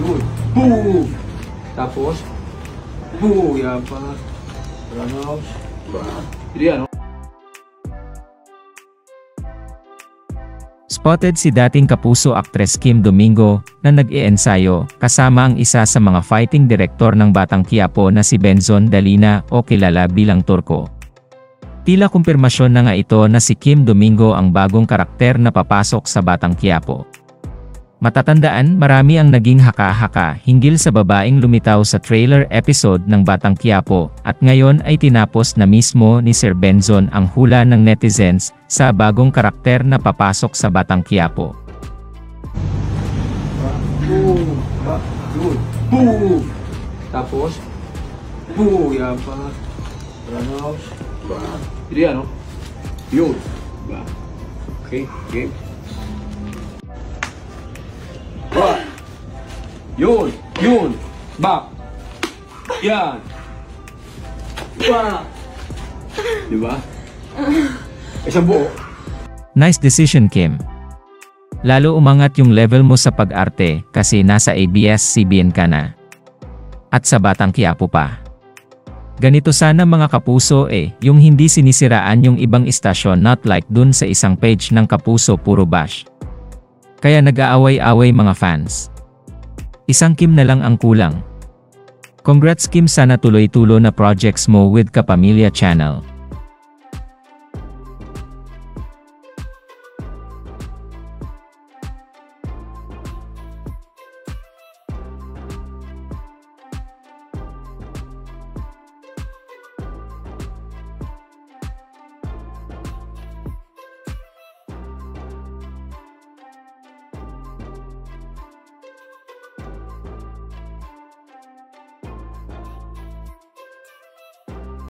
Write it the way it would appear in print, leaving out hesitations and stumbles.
Yun. Boom! Tapos, boom! Yan pa. Roundhouse. Hindi ano? Spotted si dating Kapuso actress Kim Domingo na nag-iensayo kasama ang isa sa mga fighting director ng Batang Quiapo na si Benzon Dalina o kilala bilang Turco. Tila kumpirmasyon na nga ito na si Kim Domingo ang bagong karakter na papasok sa Batang Quiapo. Matatandaan, marami ang naging haka-haka hinggil sa babaeng lumitaw sa trailer episode ng Batang Quiapo at ngayon ay tinapos na mismo ni Sir Benzon ang hula ng netizens sa bagong karakter na papasok sa Batang Quiapo. Boom! Yun. Boom! Tapos, boom! Yan pa. Roundhouse. Hindi ano? Yun. Okay, okay. Yun! Yun! Back! Yan! Diba? Isang buo. Nice decision, Kim. Lalo umangat yung level mo sa pag-arte kasi nasa ABS-CBN ka na. At sa Batang Quiapo pa. Ganito sana mga kapuso yung hindi sinisiraan yung ibang istasyon, not like dun sa isang page ng Kapuso puro bash. Kaya nag-aaway-away mga fans. Isang Kim na lang ang kulang. Congrats Kim, sana tuloy-tulo na projects mo with Kapamilya Channel.